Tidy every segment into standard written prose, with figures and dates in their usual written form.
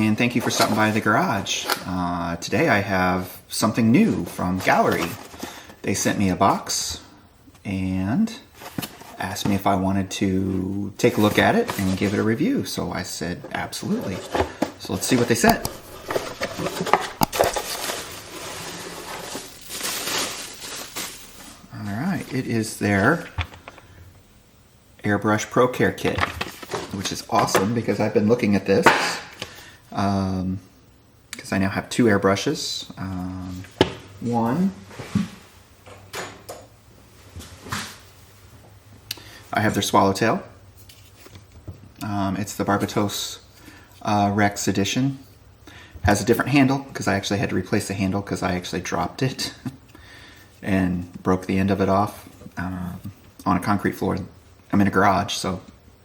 and thank you for stopping by the garage. Today I have something new from Gaahleri. They sent me a box and asked me if I wanted to take a look at it and give it a review. So I said absolutely. So let's see what they sent. Alright, it is their Airbrush ProCare Kit, which is awesome because I've been looking at this because I now have two airbrushes. One, I have their Swallowtail. It's the Barbatos Rex edition. Has a different handle because I actually had to replace the handle because I actually dropped it and broke the end of it off on a concrete floor. I'm in a garage, so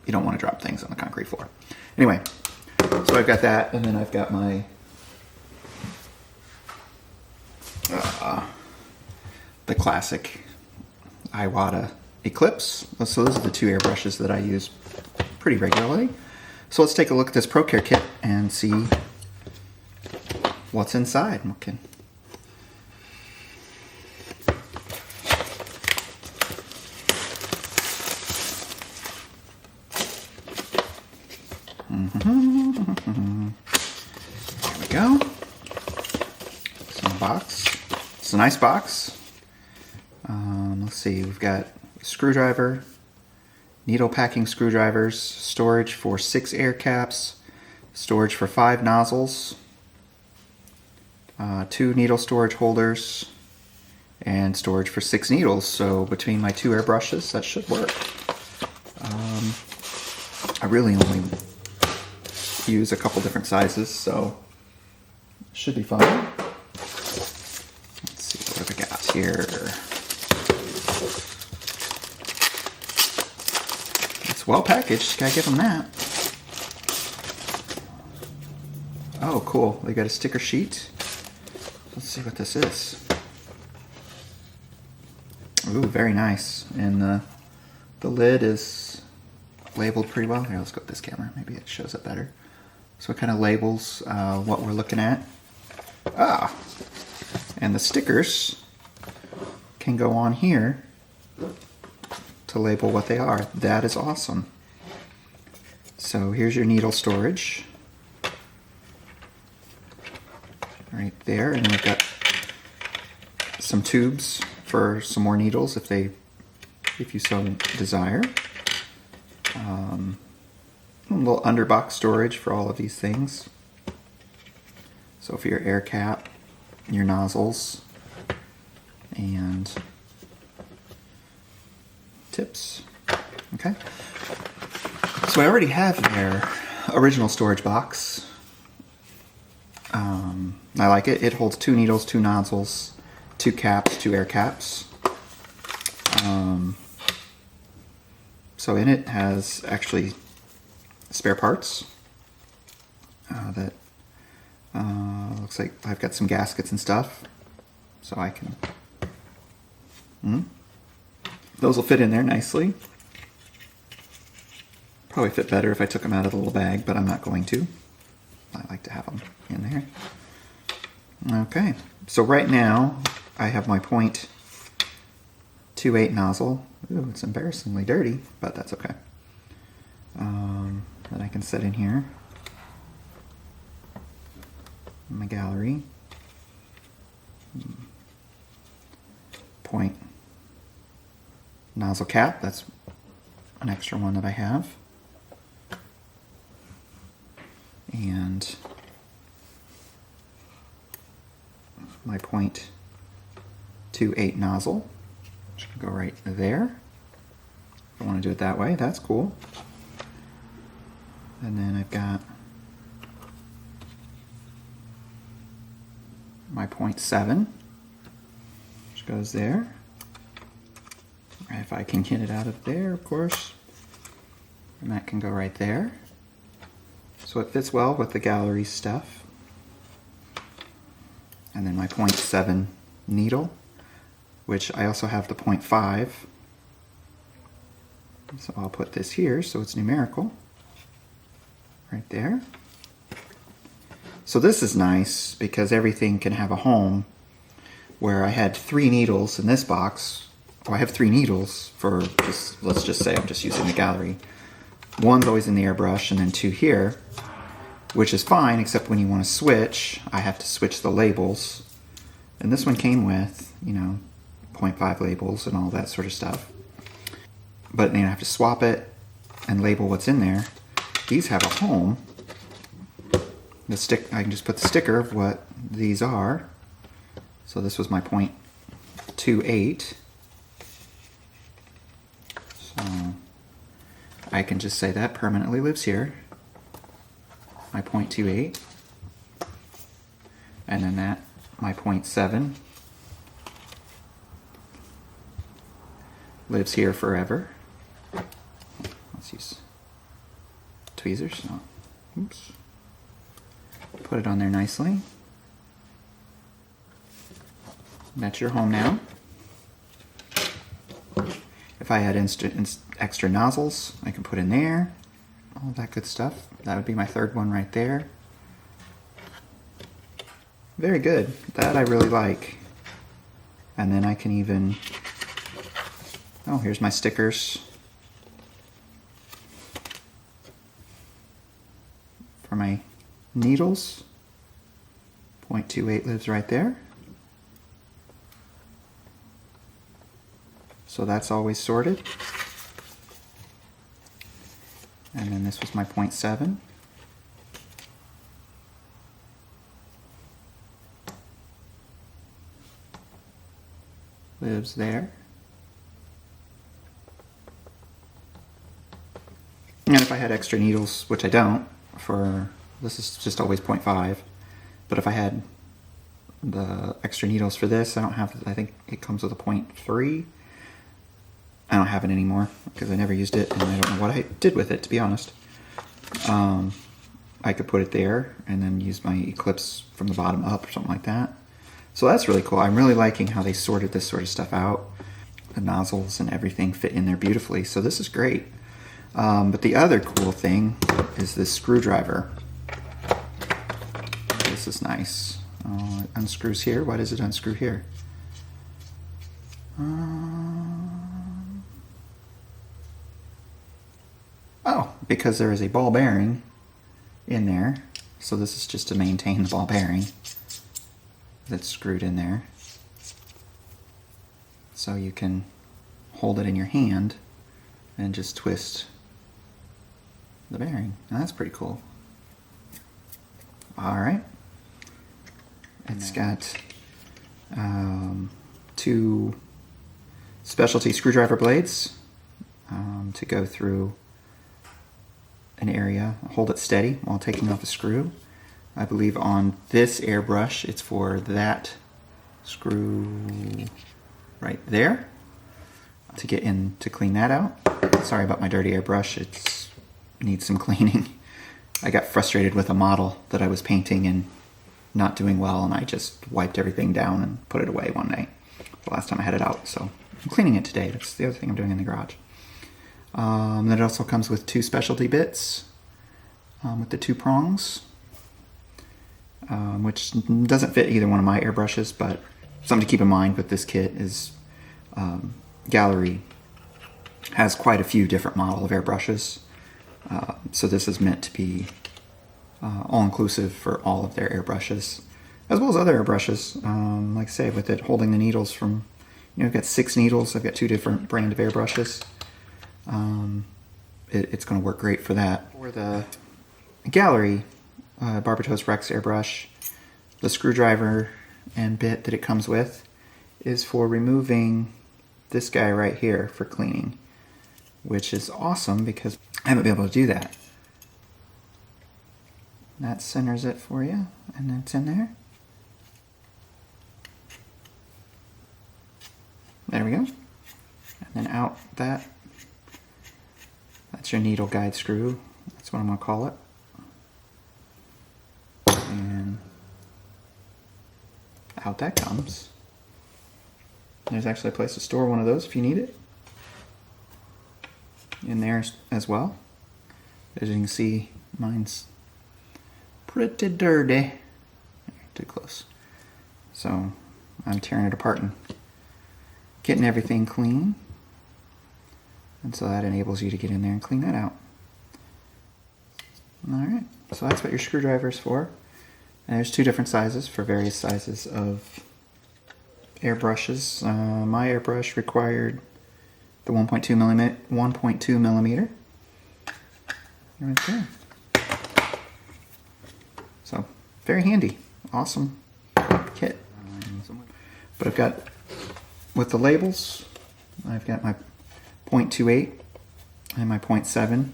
you don't want to drop things on the concrete floor. Anyway, so I've got that, and then I've got my the classic Iwata Eclipse. So those are the two airbrushes that I use pretty regularly. So let's take a look at this ProCare Kit and see what's inside. Okay. There we go. Some box. It's a nice box. Let's see, we've got a screwdriver, needle packing screwdrivers, storage for 6 air caps, storage for 5 nozzles, 2 needle storage holders, and storage for 6 needles. So between my 2 airbrushes, that should work. I really only use a couple different sizes, so it should be fine. Let's see what we got here. It's well packaged, gotta give them that. Oh, cool, they got a sticker sheet. Let's see what this is. Ooh, very nice. And the lid is labeled pretty well. Here, let's go with this camera, maybe it shows up better. So it kind of labels what we're looking at. And the stickers can go on here to label what they are. That is awesome. So here's your needle storage. Right there, and we've got some tubes for some more needles if you so desire. A little underbox storage for all of these things. So for your air cap, your nozzles, and tips. Okay. So I already have their original storage box. I like it. It holds 2 needles, 2 nozzles, 2 caps, 2 air caps. So in it has actually spare parts that looks like I've got some gaskets and stuff, so I can those will fit in there nicely. Probably fit better if I took them out of the little bag, but I'm not going to. I like to have them in there. Okay, so right now I have my .28 nozzle. Ooh, it's embarrassingly dirty, but that's okay. That I can set in here. My Gaahleri. Point nozzle cap, that's an extra one that I have. And my .28 nozzle, which can go right there. If I want to do it that way, that's cool. And then I've got my .7, which goes there. If I can get it out of there, of course. And that can go right there. So it fits well with the Gaahleri stuff. And then my .7 needle, which I also have the .5. So I'll put this here so it's numerical. Right there. So this is nice because everything can have a home, where I had 3 needles in this box. Well, I have 3 needles for just, let's just say I'm just using the Gaahleri. One's always in the airbrush and then 2 here, which is fine, except when you want to switch, I have to switch the labels. And this one came with, you know, 0.5 labels and all that sort of stuff. But then I have to swap it and label what's in there. These have a home. I can just put the sticker of what these are. So this was my 0.28. So I can just say that permanently lives here. My 0.28. And then that, my 0.7, lives here forever. Let's use tweezers. Oh, oops. Put it on there nicely. That's your home now. If I had extra nozzles, I can put in there. All that good stuff. That would be my 3rd one right there. Very good. That I really like. And then I can even... Oh, here's my stickers for my needles. 0.28 lives right there. So that's always sorted. And then this was my 0.7. Lives there. And if I had extra needles, which I don't, this is just always 0.5, but if I had the extra needles for this, I don't have, I think it comes with a 0.3. I don't have it anymore because I never used it and I don't know what I did with it, to be honest. I could put it there and then use my Eclipse from the bottom up or something like that. So that's really cool. I'm really liking how they sorted this sort of stuff out. The nozzles and everything fit in there beautifully, so this is great. But the other cool thing is this screwdriver. This is nice. Oh, it unscrews here. Why does it unscrew here? Oh, because there is a ball bearing in there. So this is just to maintain the ball bearing that's screwed in there. So you can hold it in your hand and just twist the bearing. Now that's pretty cool. Alright. It's got 2 specialty screwdriver blades to go through an area, hold it steady while taking off a screw. I believe on this airbrush it's for that screw right there to get in to clean that out. Sorry about my dirty airbrush, it needs some cleaning. I got frustrated with a model that I was painting and not doing well, and I just wiped everything down and put it away one day. The last time I had it out, so I'm cleaning it today. That's the other thing I'm doing in the garage. Then it also comes with 2 specialty bits with the 2 prongs, which doesn't fit either one of my airbrushes, but something to keep in mind with this kit is Gaahleri has quite a few different model of airbrushes, so this is meant to be all-inclusive for all of their airbrushes, as well as other airbrushes. Like I say, with it holding the needles from, I've got 6 needles, I've got 2 different brand of airbrushes. It's going to work great for that. For the Gaahleri Barbatos Rex airbrush, the screwdriver and bit that it comes with is for removing this guy right here for cleaning, which is awesome because I haven't been able to do that. That centers it for you, and it's in there. There we go. And then out that's your needle guide screw. That's what I'm going to call it. And out that comes. There's actually a place to store one of those if you need it. In there as well. As you can see, mine's pretty dirty. Too close. So I'm tearing it apart and getting everything clean. And so that enables you to get in there and clean that out. Alright, so that's what your screwdriver is for. And there's two different sizes for various sizes of airbrushes. My airbrush required the 1.2 millimeter. Right there. So, very handy. Awesome kit. But I've got, with the labels, I've got my 0.28 and my 0.7, and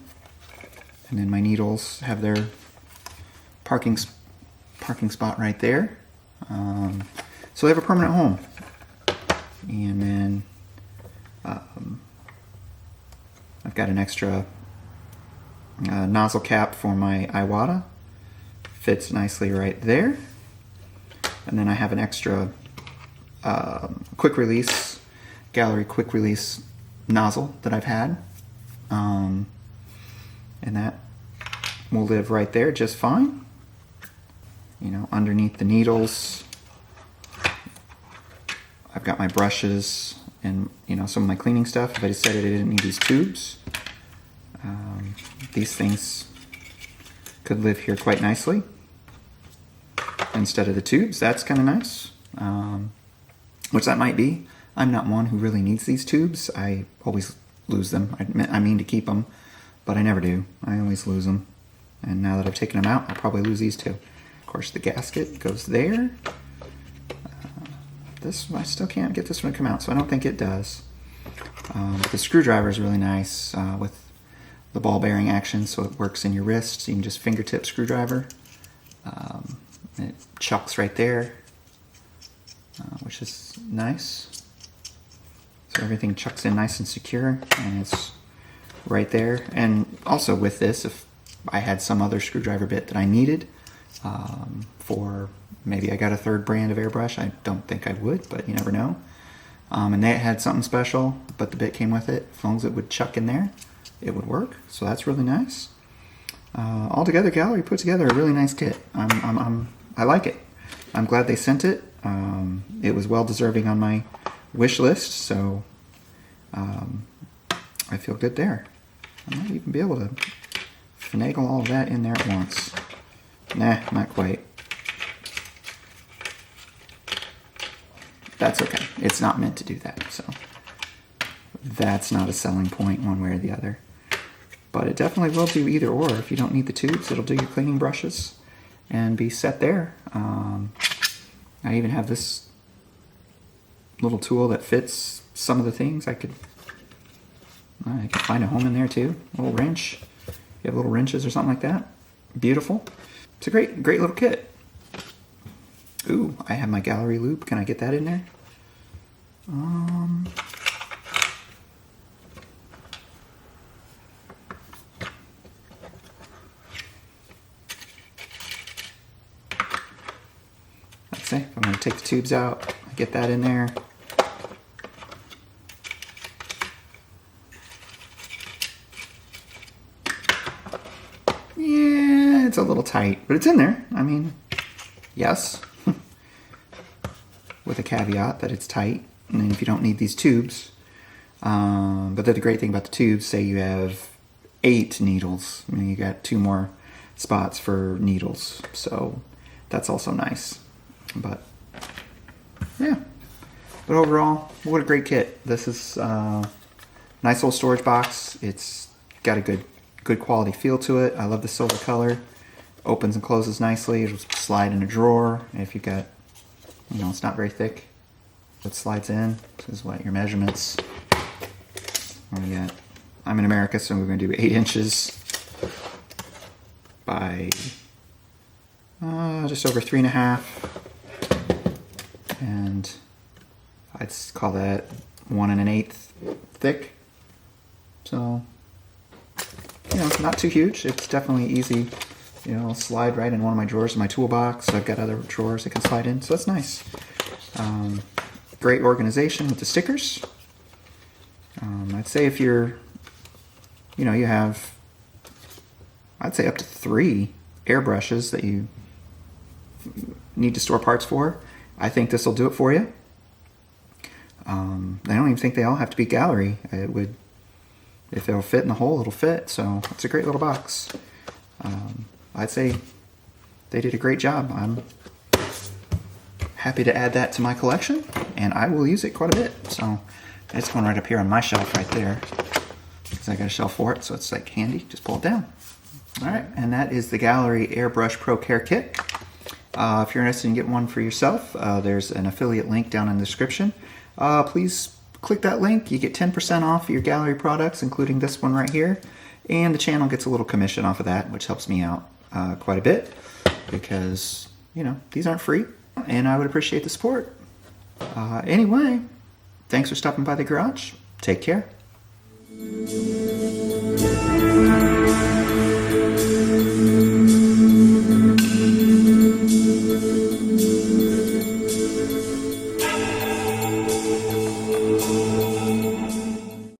then my needles have their parking spot right there. So they have a permanent home. And then I've got an extra nozzle cap for my Iwata. Fits nicely right there. And then I have an extra quick release, Gaahleri quick release nozzle that I've had. And that will live right there just fine. You know, underneath the needles, I've got my brushes and, you know, some of my cleaning stuff. If I decided I didn't need these tubes, these things could live here quite nicely instead of the tubes. That's kind of nice, which that might be. I'm not one who really needs these tubes. I always lose them. I mean to keep them, but I never do. I always lose them. And now that I've taken them out, I'll probably lose these too. Of course, the gasket goes there. This, I still can't get this one to come out, so I don't think it does. But the screwdriver is really nice with the ball bearing action, so it works in your wrist. So you can just fingertip screwdriver. It chucks right there, which is nice. So everything chucks in nice and secure, and it's right there. And also with this, if I had some other screwdriver bit that I needed for, maybe I got a third brand of airbrush. I don't think I would, but you never know. And they had something special, but the bit came with it. As long as it would chuck in there, it would work. So that's really nice. Altogether, Gaahleri put together a really nice kit. I like it. I'm glad they sent it. It was well deserving on my wish list, so I feel good there. I might even be able to finagle all of that in there at once. Nah, not quite. That's okay. It's not meant to do that, so that's not a selling point one way or the other. But it definitely will do either or. If you don't need the tubes, it'll do your cleaning brushes and be set there. I even have this little tool that fits some of the things. I could find a home in there too. A little wrench. You have little wrenches or something like that. Beautiful. It's a great little kit. Ooh, I have my Gaahleri loop. Can I get that in there? Let's see. If I'm going to take the tubes out, I get that in there. Yeah, it's a little tight, but it's in there. I mean, yes. With a caveat that it's tight, and then if you don't need these tubes, but the great thing about the tubes, say you have 8 needles, I mean, you got 2 more spots for needles, so that's also nice. But yeah, but overall, what a great kit. This is a nice little storage box. It's got a good quality feel to it. I love the silver color. Opens and closes nicely. It'll slide in a drawer if you got, you know, it's not very thick. It slides in. This is what your measurements. I'm in America, so we're going to do 8 inches by just over 3.5, and I'd call that 1 1/8 thick. So, you know, not too huge. It's definitely easy. You know, I'll slide right in one of my drawers in my toolbox. I've got other drawers it can slide in, so that's nice. Great organization with the stickers. I'd say if you're, you know, you have, I'd say up to 3 airbrushes that you need to store parts for, I think this will do it for you. I don't even think they all have to be Gaahleri. It would, if it'll fit in the hole, it'll fit. So it's a great little box. I'd say they did a great job. I'm happy to add that to my collection, and I will use it quite a bit. So it's going right up here on my shelf right there, because I got a shelf for it, so it's like handy. Just pull it down. All right, and that is the Gaahleri Airbrush ProCare Kit. If you're interested in getting one for yourself, there's an affiliate link down in the description. Please click that link. You get 10% off your Gaahleri products, including this one right here. And the channel gets a little commission off of that, which helps me out quite a bit, because, you know, these aren't free, and I would appreciate the support. Anyway, thanks for stopping by the garage. Take care.